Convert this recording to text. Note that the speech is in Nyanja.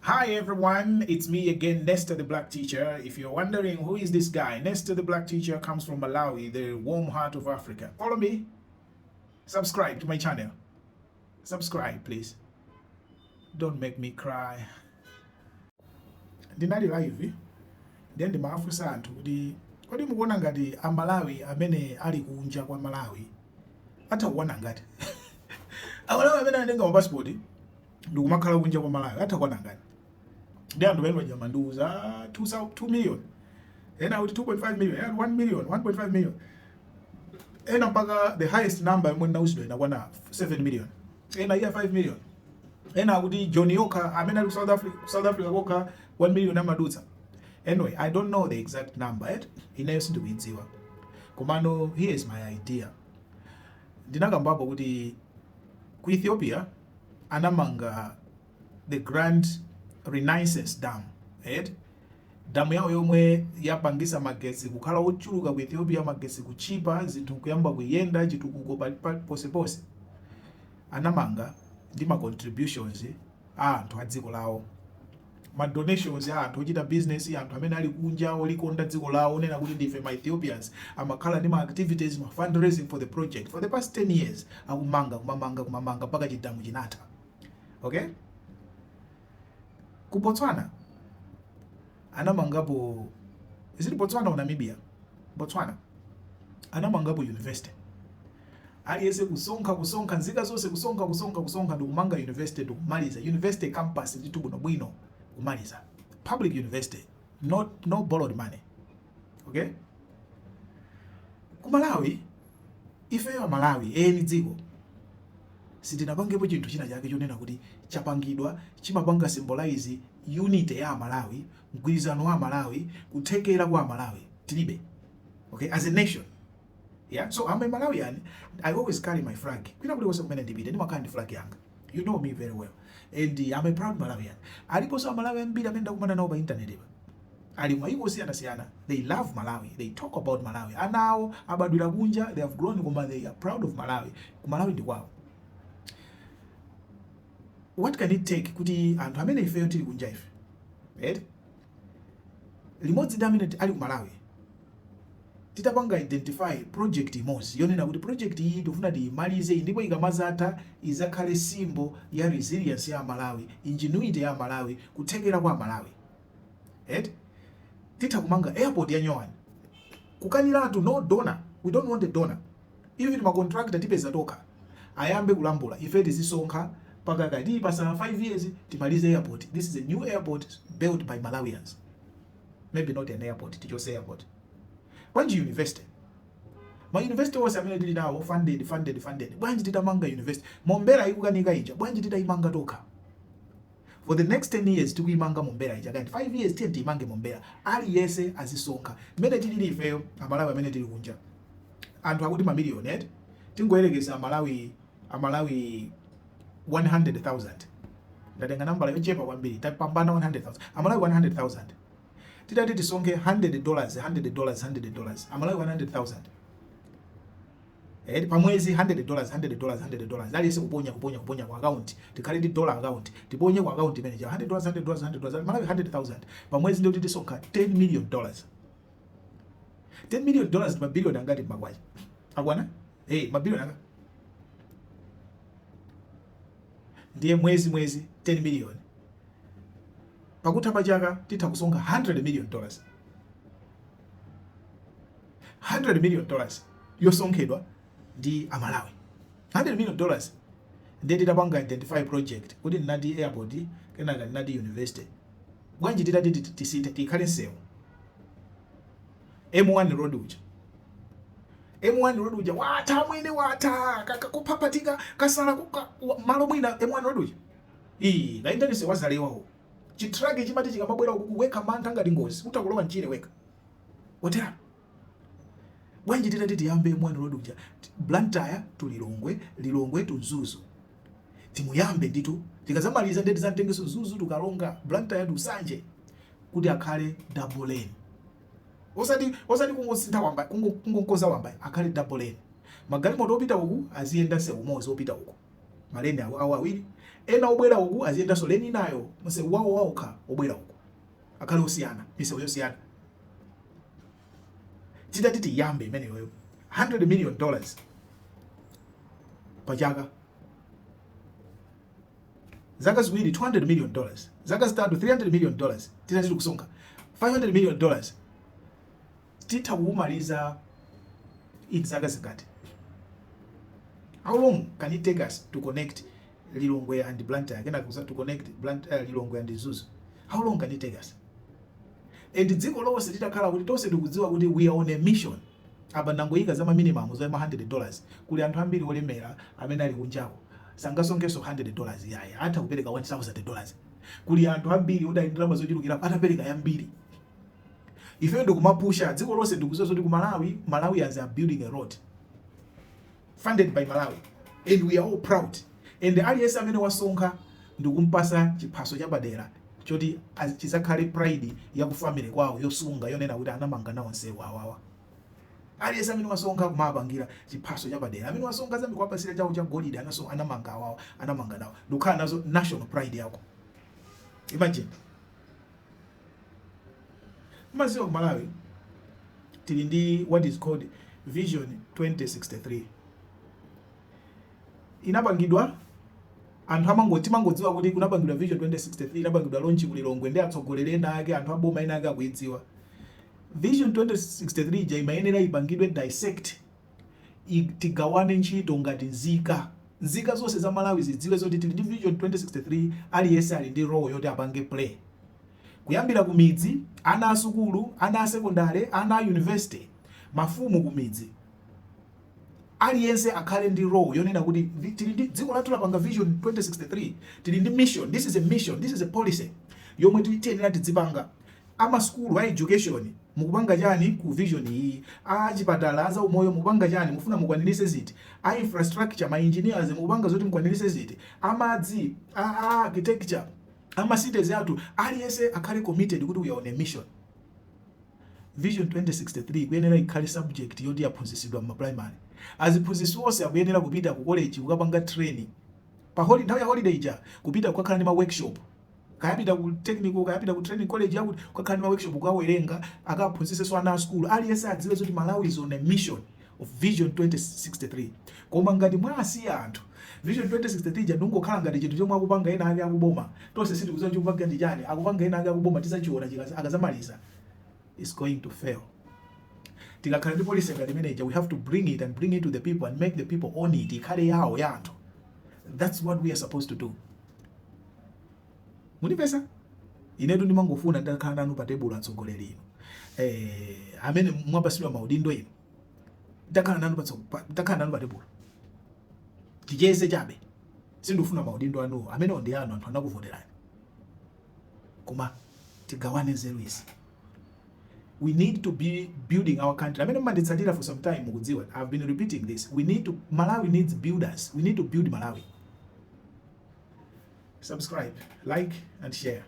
Hi everyone, it's me again, Nestor the Black Teacher. If you're wondering who is this guy, Nestor the Black Teacher comes from Malawi, the warm heart of Africa. Follow me, subscribe to my channel. Subscribe, please. Don't make me cry. Ndinali live, then the mafusa anthu kodi mukuona ngati Malawi amene ali kunja kwa Malawi atakuona ngati Amalawi amene atenga passport ndikumakhala kunja kwa Malawi atakuona ngati ndi anthu amene wajamanduza 2 million ena kuti 2.5 million ena 1 million 1.5 million ena mpaka the highest number yomwe ndinawusidwa inakwana 7 million ena iya 5 million ena kuti John Yoka amene ali South Africa koka 1 million amadutsa. Anyway, I don't know the exact number yet. Inayo sindikuidziwa. Komano, here is my idea. Ndinakambapo kuti ku Ethiopia anamanga the Grand Renaissance Dam. Damu yawo yomwe yapangisa magetsi kukhala ochuluka ku Ethiopia, magetsi kuchipa, zinthu kuyamba kuyenda chitukuko posepose. Anamanga ndi ma contributions anthu a dziko lawo. Ma donations anthu ochita business anthu amene ali kunja olikonda dziko lawo nena kuti ndife ma Ethiopians amakhala ndi ma activities ma fundraising for the project for the past 10 years kumamanga mpaka chidamu chinatha. Okay? Ku Botswana anamangapo Botswana or Namibia? Botswana anamangapo university. Aliyese kusonkha nzika zonse kusonkha ndikumanga university ndikumaliza university campus nditu bwino kumaliza public university, no borrowed money. Okay? Ku Malawi ife wa Malawi ni dziko sitinapangepo chinthu china chake chonena kuti chapangidwa chimapanga symbolize unity ya Malawi, mgwirizano wa Malawi, kuthekera kwa Malawi tilibe. Okay, as a nation. Yeah, so I'm a Malawian. I always carry my flag. Kwina kuti wose kumene ndipite ndimakhala ndi flag yanga. You know me very well. And I'm a proud Malawian. Aliposo Malawian mbili amenda kumana nawo pa internet iba. Alimwa iko siyana. They love Malawi. They talk about Malawi. And now abadwira kunja, they have grown kuma, they are proud of Malawi. Malawi ndi kwawo. What can it take kuti anthu amene ife tili kunja ife? Limodzi dominant ali ku Malawi. Titapanga identify project imodzi yonena kuti project iyi tofuna imalize ndipo ikamazatha izakhale symbol ya resilience ya Malawi, ingenuity ya Malawi, kuthekera kwa Malawi. Titakumanga airport ya Nyowani. Kukaniratu no donor. We don't want a donor. Even ma contractor tipeza toka ayambe kulambula ife tizisonkha paka kadi pasa 5 years timalize airport. This is a new airport built by Malawians. Maybe not an airport, tichose airport. Bwanji university. Ma university wose amene tili nawo funded. Bwanji titamanga university. Mombera ikukanika ija. Bwanji titaimanga toka. For the next 10 years tikuimanga Mombera ija. Kandi 5 years timange Mombera. Ali yese azisonkha. Mene tili ifeyo Amalawi amene tili kunja. Anthu akuti ma million tingoyerekeza Amalawi 100,000. Ndatenga nambala yochepa kwambiri. Tapambana 100,000. Amalawi 100,000. Titati tisonke $100. Amalawi 100,000. Pamwezi $100. Aliyese kuponya kwa account. Tikhale ndi dollar account. Tiponye kwa account manager $100. Amalawi 100,000. Pamwezi ndio titisonka $10 million. $10 million ndi mabilioni angati mbakwaji. Akwana? Mabilioni anga. Ndiye mwezi 10 million. Pakutha chaka titakusonga $100 million. $100 million yosonkhedwa ndi Amalawi. $100 million ndiye titapanga identify project kuti ndinati airport kenaka ndinati university. Bwanji titati tisite tikhale nsewu. M1 road uja. M1 road uja wata mwene wata kakuphapatika kasala malo mwina M1 road uja. Laenda nise wazalewawo. Chitrage chimati chikamabwera kuweka mantha ngati ngozi utakulowa njire weka otera. Bwanji titati tiyambe M1 road uja Blantyre to Lilongwe to Zuzu. Timuyambe nditu tikazamaliza ndeti zantengeso Zuzu tukalonga Blantyre to Sanje kuti akhale double lane. Osati kungosintha wamba kungonkoza wamba akhale double lane. Magalimoto opita uku aziyenda se umozi opita uku. Malene awo awiri ena obwera uku aziyenda so leni nayo mse wawo wauka obwera uku akale osiyana misewu yosiyana titati tiyambe imeneyo $100 million pachaka, zaka ziwiri $200 million, zaka zitatu $300 million, titati tikusonkha $500 million. Titha kuumaliza in zaka zingati? How long can it take us to connect Lilongwe and Blantyre? To connect Lilongwe and Zuzu. How long can it take us? And dziko lonse titakhala kuti tonse tikudziwa kuti we are on a mission. Aba nangoyika zama minimum zoyima $100. Kuli anthu ambiri olemera amene ali kunjako sangasonkeso $100 yayi, atha kupereka $1,000. Kuli anthu ambiri odali ndalama zochulukira atapereka yambiri. Ife ndikumapusha dziko lonse ndikudziwa kuti ku Malawi as a building a road funded by Malawi, and we are all proud. And aliyense amene wasonkha ndikumpasa chiphaso chapadera choti chizakhale pride ya ku family kwawo yosunga yonena kuti anamanga nawo nsewu awawa. Aliyense amene wasonkha kumapangira chiphaso chapadera, amene wasonkha zambi kwapasira chawo cha golide anamanga awawo, anamanga nawo ndikhala nazo national pride yako. Imagine maziwa ku Malawi tili ndi what is called Vision 2063. Inapangidwa anthu amangodziwa kuti kunapangidwa Vision 2063, inapangidwa launch ku Lilongwe ndi atsogoleri ena ake, anthu aboma ena ake akuidziwa. Vision 2063 ja imayenera ipangidwe dissect, tigawane ntchito ngati nzika zonse za Malawi zidziwe zoti tili ndi Vision 2063, aliyense ali ndi role yoti apange play. Kuyambira ku midzi, ana asukulu, ana asekondari, ana university, mafumu ku midzi, aliyense akhale ndi role yonena kuti tili ndi dziko lathu lapanga Vision 2063, tili ndi mission. This is a mission, this is a policy yomwe tiyenera tidzipanga. Amasukulu a education mukupanga chani ku vision iyi, achipatala za umoyo mukupanga chani, mufuna mukwanirise ziti, a infrastructure, ma engineers mukupanga zoti mukwanirise ziti, amadzi, architecture, cities athu, aliyense akhale committed kuti we are on a mission. Vision 2063 kuyenera ikhale subject yoti yaphunzitsidwa mu primary. Aziphunzitsi onse akuyenera kupita ku college kukapanga training. Nthawi ya holiday ija kupita kukakhala ndi ma workshop. Kayapita ku technical, kayapita ku training college yakuti kukakhala ndi ma workshop kukawerenga, akaphunzitsenso ana asukulu. Aliyense adziwe zoti Malawi is on a mission of Vision 2063. Koma ngati mwasiya anthu Vision 2063 ja ndungokhala ngati chinthu chomwe akupanga ena ake akuboma, tonse sitikudziwa chikupanga ndi chani, akupanga ena ake akuboma tisachiona akazamaliza, is going to fail. Tikakhala ndi policy ngati imeneja, we have to bring it to the people and make the people own it, ikhale yawo ya anthu. That's what we are supposed to do. Munipesa? Inetu ndimangofuna ndakhala nanu pa table atsogoleri ino. Amene mwapasidwa maudindo ino. Ndakhala nanu pa table. Tijeze chabe. Sindufuna maudindo anu amene ndi anu anthu anakuvoterani. Koma tigawane nzeru izi. We need to be building our country. Amene manditsatira for some time mukudziwa. I've been repeating this. Malawi needs builders. We need to build Malawi. Subscribe, like and share.